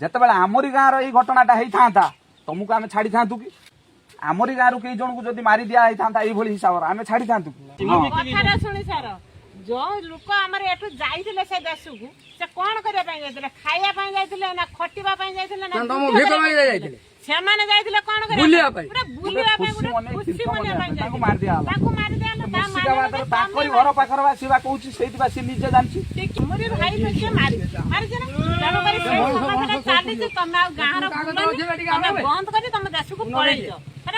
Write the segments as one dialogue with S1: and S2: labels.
S1: ଯେତେବେଳେ ଆମରି ଗାଁର ଏଇ ଘଟଣାଟା ହେଇଥାନ୍ତା ତମକୁ ଆମେ ଛାଡ଼ିଥାନ୍ତୁ କି? ଆମରି ଗାଁରୁ କେଇ ଜଣଙ୍କୁ ଯଦି ମାରି ଦିଆ ହେଇଥାନ୍ତା ଏଇଭଳି ହିସାବରେ ଆମେ ଛାଡ଼ିଥାନ୍ତୁ କି?
S2: ଶୁଣି ସାର ଯୋଉ ଲୋକ ଆମର ଏଠୁ ଯାଇଥିଲେ ସେ ଦେଶକୁ ସେ କଣ କରିବା ପାଇଁ ଯାଇଥିଲେ? ଖାଇବା ପାଇଁ ଯାଇଥିଲେ ନା ଖଟିବା ପାଇଁ ଯାଇଥିଲେ ନା ଯାଇଥିଲେ? ସେମାନେ ଯାଇଥିଲେ କଣ କରିବା ପାଇଁ? ବୁଲିବା ପାଇଁ, ଖୁସି ମନେଇବା ପାଇଁ
S1: ତାଙ୍କୁ ମାରି ଦିଆ ହେଲା।
S2: ତାଙ୍କୁ ମାରି ଦିଆ ହେଲା।
S1: ମୁର୍ଶିଦାବାଦର ତାଙ୍କରି ଘର ପାଖରେ ବା ସିଏ ବା କହୁଛି ସେଇଠି ବା ସିଏ ନିଜେ ଜାଣିଛି।
S2: ମୋର ଭାଇ କିଏ ମାରିଛି ନା ତେଣୁକରି ସେଇ ସମାଜଟା ଚାଲିଛି। ତମେ ଆଉ ଗାଁର ତମେ ବନ୍ଦ କରି ତମ ଦେଶକୁ ପଳେଇଛ।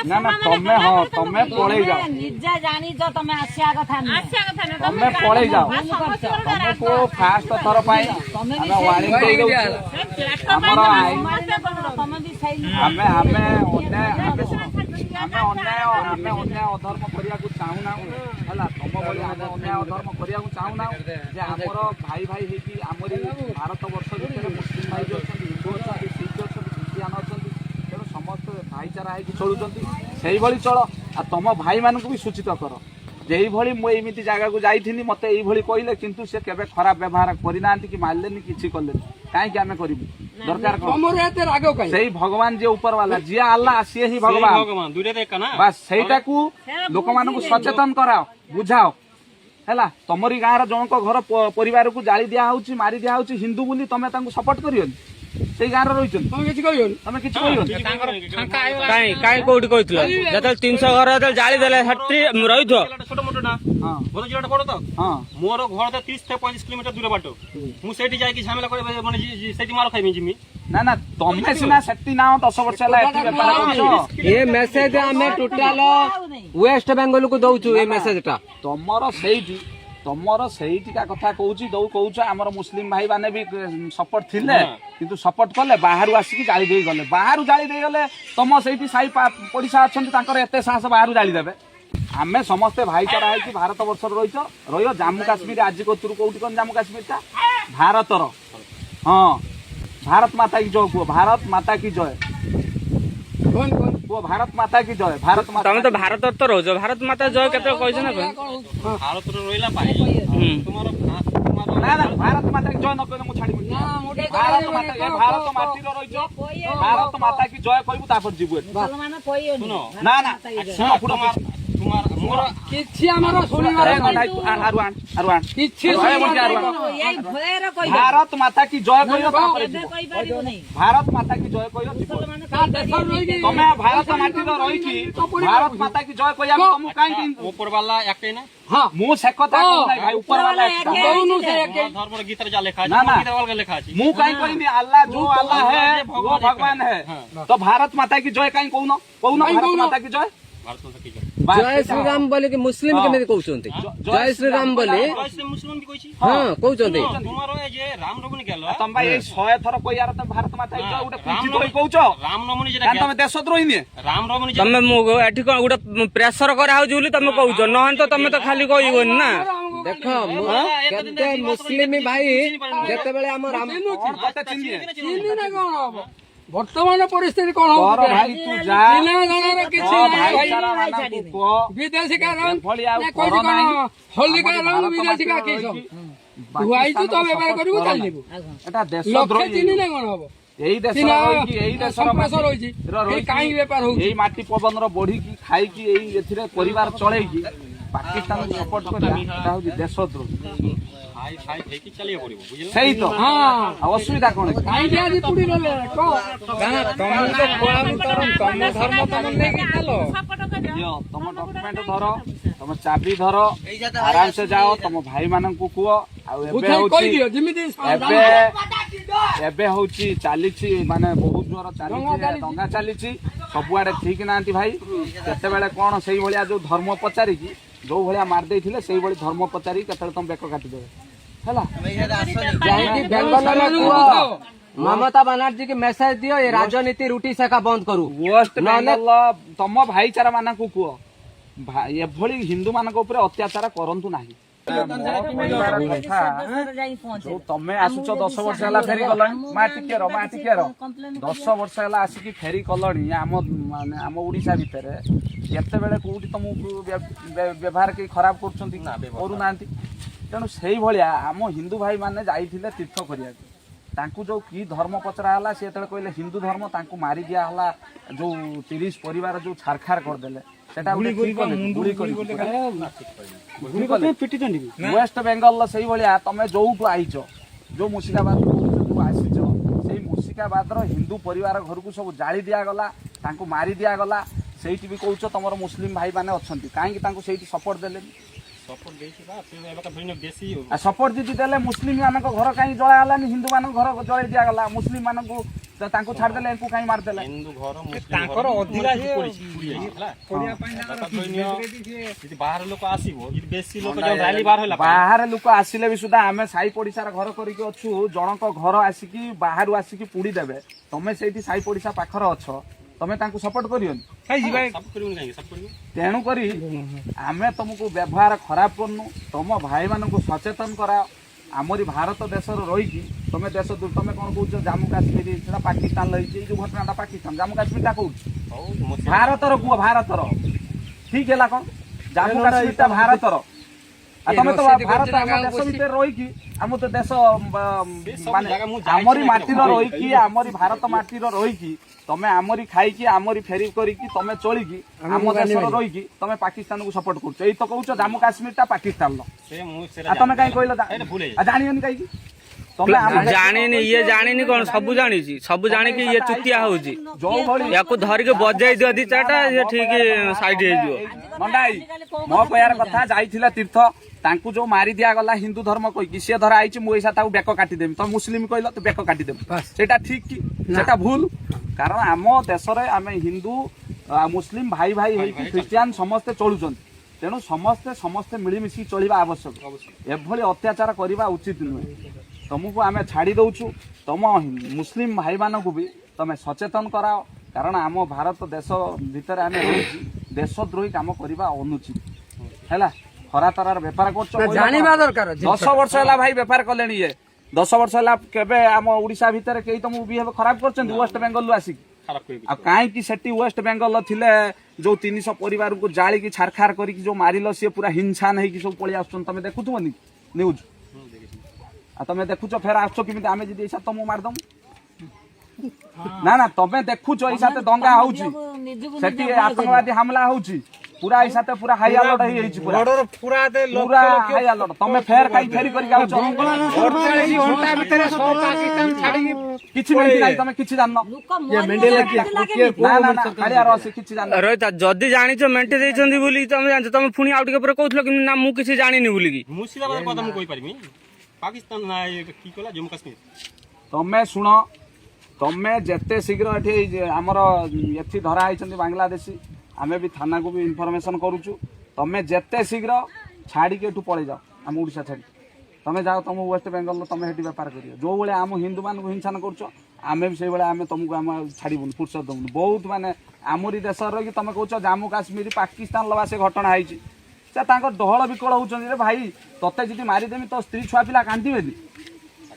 S1: ନା ନା ତମେ ତମେ ପଳେଇ ଯାଅ।
S3: ନିଜେ ଜାଣିଛ ତମେ ଆସିବା କଥା
S1: ତମେ ପଳେଇ ଯାଅ। ତମକୁ ଫାଷ୍ଟ ଥର ପାଇଁ ଆମେ ୱାର୍ଣିଂ ଦେଇ ଦଉଛୁ। ଆମର ଆମେ ଅନ୍ୟାୟ ଅଧର୍ମ କରିବାକୁ ଚାହୁଁନାହୁଁ ହେଲା। ତମ ଭଳି ଆମେ ଅନ୍ୟାୟ ଅଧର୍ମ କରିବାକୁ ଚାହୁଁନାହୁଁ ଯେ ଆମର ଭାଇ ହେଇକି ଆମରି ଭାରତ ବର୍ଷ ଭିତରେ ମୁସଲିମ ଭାଇ ବି ଅଛନ୍ତି, ହିନ୍ଦୁ ଅଛନ୍ତି, ଶିଖ ଅଛନ୍ତି, ଖ୍ରୀଷ୍ଟିଆନ ଅଛନ୍ତି। ତେଣୁ ସମସ୍ତେ ଭାଇଚାରା ହେଇକି ଚଳୁଛନ୍ତି। ସେଇଭଳି ଚଳ। ଆଉ ତମ ଭାଇମାନଙ୍କୁ ବି ସୂଚିତ କର ଯେ ଏଇଭଳି ମୁଁ ଏମିତି ଜାଗାକୁ ଯାଇଥିଲି ମତେ ଏଇଭଳି କହିଲେ କିନ୍ତୁ ସେ କେବେ ଖରାପ ବ୍ୟବହାର କରିନାହାନ୍ତି କି ମାରିଲେନି କିଛି କଲେନି। କାହିଁକି ଆମେ କରିବୁ? ଦରକାର ସେଇ ଭଗବାନ ଯିଏ ଉପର ବାଲା ଯିଏ ଆଲ୍ଲାହ ସିଏ ହିଁ ଭଗବାନ। ବାସ୍ ସେଇଟାକୁ ଲୋକମାନଙ୍କୁ ସଚେତନ କରାଅ, ବୁଝାଅ ହେଲା। ତମରି ଗାଁର ଜଣଙ୍କ ଘର ପରିବାରକୁ ଜାଳି ଦିଆ ହଉଛି, ମାରି ଦିଆ ହଉଛି ହିନ୍ଦୁ ବୋଲି ତମେ ତାଙ୍କୁ ସପୋର୍ଟ କରିବନି? ସେଇ ଗାଁରେ ରହିଛନ୍ତି ତମେ କିଛି କହିବନି?
S4: କାଇଁ କୋଉଠି କହିଥିଲ? ଯେତେବେଳେ 300 ଘର ଯେତେବେଳେ ଜାଳି ଦେଲେ ରହିଥିବ
S5: ଛୋଟ ମୋଟଟା ବଡ ତ ମୋର ଘର ତ 30-35 କିଲୋମିଟର ଦୂର ବାଟ। ମୁଁ ସେଇଠି ଯାଇକି ଝାମେଲା କରି ମାନେ ସେଇଠି ମାର ଖାଇବି ଯିମି ନା
S1: ନା ତମେ ସିନା ସେଠି ନା 10 ବର୍ଷ ହେଲା ଏଠି ବେପାର କରୁଛ।
S4: ଏ ମେସେଜ ଆମେ ଟୋଟାଲ ୱେଷ୍ଟ ବେଙ୍ଗଲ କୁ ଦଉଛୁ। ଏ ମେସେଜ ଟା ତମର ସେଇଠିକା କଥା କହୁଛି। କହୁଛ ଆମର ମୁସଲିମ ଭାଇ ମାନେ ବି ସପୋର୍ଟ ଥିଲେ କିନ୍ତୁ ସପୋର୍ଟ କଲେ ବାହାରୁ ଆସିକି ଜାଳି ଦେଇଗଲେ। ବାହାରୁ ଜାଳି ଦେଇଗଲେ ତମ ସେଇଠି ସାହି ପଡିଶା ଅଛନ୍ତି ତାଙ୍କର ଏତେ ସାହସ ବାହାରୁ ଜାଳି ଦେବେ? ଆମେ ସମସ୍ତେ ଭାଇଚାରା ହେଇକି ଭାରତ ବର୍ଷରେ ରହିବ। ଜାମ୍ମୁ କାଶ୍ମୀର ଆଜି କତୁରୁ କୋଉଠି କଣ ଜାମ୍ମୁ କାଶ୍ମୀରଟା ଭାରତର। ହଁ ଭାରତ ମାତା କି ଜୟ କୁହ। ଭାରତ ମାତା କି ଜୟ କୁହ। ଭାରତ ମାତା କି ଜୟ। ଭାରତ ମାତା ତମେ ତ ଭାରତ ତ ରହୁଛ। ଭାରତ ମାତା ଜୟ କେତେ କହିଛ ନା?
S5: ଭାରତରେ ରହିଲା ପାଇଁ ତୁମର
S1: ନା ଭାରତ ମାତା କି ଜୟ ନ କହିଲେ ମୁଁ ଛାଡ଼ିବି। ଭାରତ ମାଟିର ରହିଛ। ଭାରତ ମାତା କି ଜୟ କହିବୁ ତାପରେ ଯିବୁ। ନା ନା
S4: କିଛି ଆମର
S1: ଭାରତ ମାତା କି ଜୟ କହିବ ତାପରେ ଭାରତ ମାତା କି ଜୟ କହିବ ଯିବ। ତମେ ଭାରତ ମାଟିର ରହିକି ଭାରତ ମାତା କି ଜୟ କହିବାକୁ ତମକୁ କାହିଁକି?
S5: ଉପରବାଲା ଏକେ ନା
S1: ମୁଁ ସେ କଥା କହୁନାହିଁ ଭାଇ। ଉପରବାଲା
S5: ଧର୍ମର ଗୀତରେ ଯା ଲେଖା ଅଛି ଅଲଗା ଲେଖା ଅଛି।
S1: ମୁଁ କାହିଁ କହିବି ଆଲ୍ଲାହ ଯୋ ଆଲ୍ଲାହ ହେ वो भगवान है। तो भारत माता की जय कहीं कौन भारत माता की जय।
S4: जय श्री राम बोले कि मुस्लिम केମିତି କହୁଛନ୍ତି? ଜୟ ଶ୍ରୀ ରାମ ବୋଲି
S5: ମୁସଲିମ ବି କହିଛି।
S4: ହଁ କହୁଛନ୍ତି।
S5: ତୁମର ଏ ଯେ ରାମ ନବମୀ ଗେଲ
S1: ତମ ଭାଇ 100 ଥର କହିବାର ତମ ଭାରତ ମାତା କି ଜୟ ଗୋଟେ କୁଞ୍ଚିତ ହୋଇ କହୁଛ।
S5: ରାମ ନବମୀ ଯେଟା
S1: ତମେ ଦେଶଦ୍ରୋହୀ ନିଏ।
S5: ରାମ ନବମୀ
S4: ତମେ ଏଠି କଣ ଗୋଟେ ପ୍ରେସର କରାହଉଛି ବୋଲି ତମେ କହୁଛ? ନହେଲେ ତ ତମେ ତ ଖାଲି କହିବନି ନା। ଦେଖ କେତେ ମୁସଲିମ ଭାଇ ଯେତେବେଳେ ଆମ ରାମ
S6: ବର୍ତ୍ତମାନ ପରିସ୍ଥିତି କଣ
S1: ଭାଇ ତୁ ଯା
S6: ବିଦେଶିକା ହଲିକା ବିଦେଶିକା ତୁ ତ ବ୍ୟବହାର କରିବୁ ଚାଲିବୁ। ଲକ୍ଷ୍ୟ ଚିହ୍ନି ନା କଣ ହବ?
S1: ଏଇ ଦେଶ
S6: ରହିଛି କାହିଁକି ବେପାର ହଉଛି?
S1: ଏଇ ମାଟି ପବନର ବଢିକି ଖାଇକି ଏଇ ଏଥିରେ ପରିବାର ଚଳେଇକି ପାକିସ୍ତାନ ସପୋର୍ଟ କରିବା ଏଟା ହଉଛି ଦେଶଦ୍ରୋହୀ। ସେଇ ତ ଅସୁବିଧା କଣ? ତମ ଡକ୍ୟୁମେଣ୍ଟ ଧର, ତମ ଚାବି ଧର, ଆରାମସେ ଯାଅ, ତମ ଭାଇ ମାନଙ୍କୁ କୁହ। ଆଉ ଏବେ ହଉଛି ଚାଲିଛି ମାନେ ବହୁତ ଜୋର ଚାଲିଛି, ଦଙ୍ଗା ଚାଲିଛି ସବୁଆଡେ ଠିକ ନାହାନ୍ତି ଭାଇ। କେତେବେଳେ କଣ ସେଇଭଳିଆ ଯୋଉ ଧର୍ମ ପଚାରିକି ଯୋଉ ଭଳିଆ ମାରି ଦେଇଥିଲେ ସେଇଭଳି ଧର୍ମ ପଚାରିକି କେତେବେଳେ ତମ ବେକ କାଟିଦେବେ ହେଲା।
S4: ममता बनर्जी की मेसेज दियो ये राजनीति रुटी सेका बंद करू।
S1: वेस्ट बेंगल तम भाईचारा मान कुह एभली हिंदू मान अत्याचार करंतु नाही। तमे आसुच 10 वर्ष है फेरी गल माटिकेर 10 वर्ष है आसिकी फेरी कलनी आम ओडिशा भितर केते बेले कोठी तुमको व्यवहार के खराब करूना। तेणु से भाया आम हिंदू भाई मैंने जाइए तीर्थ करिया
S4: तांकु जो की धर्म पचरा हला से तळे कहले हिंदू धर्म तांकु मारी दिया हला जो 30 परिवार जो छारखार कर देले सेटा गुली वेस्ट बेंगल सही भलिया तमे जोटू आइछ जो मुर्शिदाबाद जो आसीछ सेही मुर्शिदाबाद रो हिंदू परिवार घर को सब जाली दिया गला तांकु मारी दिया गला सेठी भी कहउछ तमरो मुस्लिम भाई माने अछंती काहे कि तांकु सेठी सपोर्ट देले
S5: सपोर्ट देछि बा से एबका भइनो बेसी हो
S4: आ सपोर्ट जदि देले मुस्लिम मानक घर काहे जळा हलानी हिंदू मानक घर जळे दिया गला मुस्लिम मानक तांकु छाड़ देले एंकु काहे मार देले
S5: हिंदू घर मुस्लिम तांकर अधिरा हे कोरिया पाइना यदि बाहर लोक आसीबो यदि बेसी लोक जो रैली बाहर होला
S4: बाहर लोक आसिले भी सुधा आमे साई पडिसार घर करिके अछु जनक घर आसिकी बाहर आसिकी पुडी देबे तमे सेठी साई पडिसा पाखर अछ तमे तांकु सपोर्ट करियोनी
S5: काई जीवा सब करियो काई सब करियो
S4: तेणु करी आमे तुमको व्यवहार खराब करनु तुम भाई मानक सचेतन करा आमरी भारत देश रही तुम देश तुम कौन कौच जम्मू काश्मीर पाकिस्तान रही जो घटना पाकिस्तान जम्मू काश्मीर कौच भारतर कुह भारतर ठीक है कौन जम्मू काश्मीर भारतर तुम तो भारत आम देश भितर रही आम तो देश आमरी माटीर रही आमरी भारत माटीर रही तमे आमरी खाई आमरी फेरी करिकी तमे चलिकी आम देश रही तमे पाकिस्तान को सपोर्ट करछ एई तो कहउछ जम्मू काश्मीर ता पाकिस्तान लो
S5: से मु
S4: आ तमे काई कहलो जानियोनी काई तमे
S7: जानिनी ये जानिनी कोन सब जानि छी सब जानि कि ये चुतिया होउची
S4: जो भली
S7: याको धरि के बजाई दियो दी चाटा ये ठीक साइड हे जो
S4: मंडाई मो कहयार कथा जाइथिला तीर्थ तांकु जो मारी दिया गला हिंदू धर्म कहि से धरा आइछि मु एसा ताऊ बेक काटी देम तो मुस्लिम कहलो तो बेक काटी देम सेटा ठीक कि सेटा भूल कारण आम देश रे आमे हिंदू मुस्लिम भाई भाई होई क्रिश्चियन समस्ते चलुचन तेणु समस्ते समस्ते मिलीमिशी चलिबा आवश्यक एभली अत्याचार करबा उचित नुहे तुमको आमे छाड़ी दउछु तुम मुस्लिम भाई मानकु भी तमे सचेतन कराओ कारण आम भारत देश भितर आमे रही देशद्रोही काम करबा अनुचित हैला खरा तरार व्यापार करछ
S6: जानिबा दरकार
S4: 10 वर्ष होला भाई व्यापार कलेनी ये 10 वर्ष होला केबे आम ओडिसा भितर केई तुम बिहेव खराब करछन वेस्ट बेंगल लु आसी
S5: खराब कोई
S4: आ काई कि सेठी वेस्ट बेंगल थिले जो 300 परिवार को जाली की छारखार करी जो मारिलो से पूरा हिंसा नहीं कि सब पळि आछन तमे देखुथबनी न्यूज आ तमे देखुछ फेर आछो किमित आमे जदी ऐसा तुम मार दम ना ना तमे देखुछ ऐसा ते दंगा होउची सेठी आतंकवादी हमला होउची पूरा ऐसा ते पूरा हाई अलर्ट ही हेची पूरा
S5: बॉर्डर पूरा दे
S4: पूरा हाई अलर्ट तमे फेर काई फेरी करी जाउछ
S6: 48 घंटा भितर 100 पाकिस्तान छाड़ी
S4: किछि मिनट नाही तमे किछि जाननो
S6: ये मेंडेला की
S4: ना ना ना खाली रसी किछि जाननो
S7: रोहित जदी जानिछ मेंटे देइछन्दी बोली तमे जानछ तमे पुनी आउट के पर कहथलो कि ना मु किछि जानिनी बोली की
S5: मुर्शिदाबाद কথা मु कहि परमी पाकिस्तान ना की कहला जम्मू कश्मीर
S4: तमे सुनो तमे जेते शीघ्र एठी हमर एठी धरा आइछन्दी बांग्लादेशी आमे भी थाना को भी इनफॉरमेशन करूछु तमे जेते शीघ्र छाड़ी के एठू पळे जाओ हम ओडिसा छाड़ी तमे जाओ तुम वेस्ट बेंगल तमे हेटी व्यापार करियो जो बेले हम हिंदू मान को हिंसा न करछो आमे भी सेई बेले आमे तुमको हम छाड़ीबुन फुर्सत दउन बहुत माने आमरी देश रो कि तमे कहछो जम्मू काश्मीर पाकिस्तान लवा से घटना आइछि से तांको दहळ विकळ होउछन रे भाई तते जदी मारी देमी तो स्त्री छुआ पिला कांदिबेनी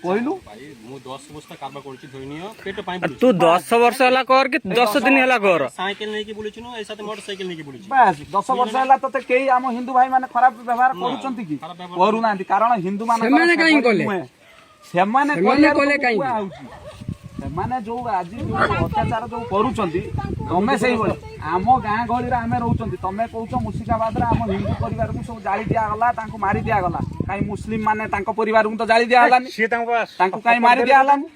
S4: कहलु
S5: भाई मु 10 वर्ष कारबा करछि धोइनियो पेट पाई
S7: तू 10 वर्ष हला कर कि 10 दिन हला कर
S5: साइकिल नै कि बुलिछु न ऐसा त मोटरसाइकिल नै कि बुलिछु
S4: बस 10 वर्ष हला तते केई आम हिंदू भाई माने खराब व्यवहार करूचंती कि करू नांती कारण हिंदू मान
S6: सेमाने काई कोले
S4: सेमाने कोले काई सेमाने जो आज जो अत्याचार जो करूचंती तमे सेही बोल आम गां गळी रे आमे रहउचंती तमे कहउछ मुर्शिदाबाद रे आम हिंदू परिवार को सब जाली दिया गला तांको मारी दिया गला काई मुस्लिम माने तांको परिवार को तो जाली दिया हलानी
S5: से
S4: तांको काई मारी दिया हलानी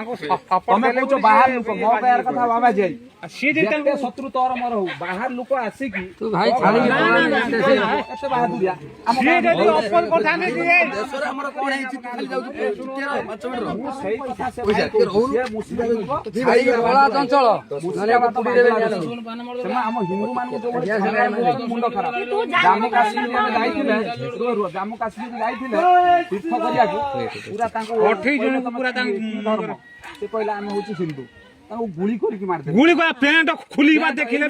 S4: तमे कहउछ बाहर लोक मो कहर कथा बाबा जे से जेते शत्रु तोर मर हो बाहर लोक आसी की
S6: तू भाई छाड़ी
S4: एते बहादुरिया हम
S5: जदी ओपन कोठा ने दिए
S1: ଦେଶରେ ଆମର କଣ ହେଇଛି ଖାଲି ଯାଉଛୁ
S4: ସେଇ କଥା ସେ ମୁସ୍ଲିମ
S6: ଭାଇ ବଳା ଚଞ୍ଚଳ ନଲେ ପୁଡି ଦେବେ
S4: ସେମା ଆମ ହିନ୍ଦୁ ମାନଙ୍କୁ ଯୋଉ ମୁଣ୍ଡ ଖରାପ ଜାମ୍ମୁ କାଶ୍ମୀର ଯାଇଥିଲେ ଜାମ୍ମୁ କାଶ୍ମୀର ଯାଇଥିଲେ ତୀର୍ଥ କରିବାକୁ ପୁରା ତାଙ୍କୁ
S5: 28 ଜଣ ପୁରା ତାଙ୍କୁ
S4: ସେ କହିଲା ଆମେ ହଉଛି ହିନ୍ଦୁ ତାଙ୍କୁ ଗୁଳି କରିକି ମାରିଦେଲେ
S5: गुली को पेंट खुली बात देखिले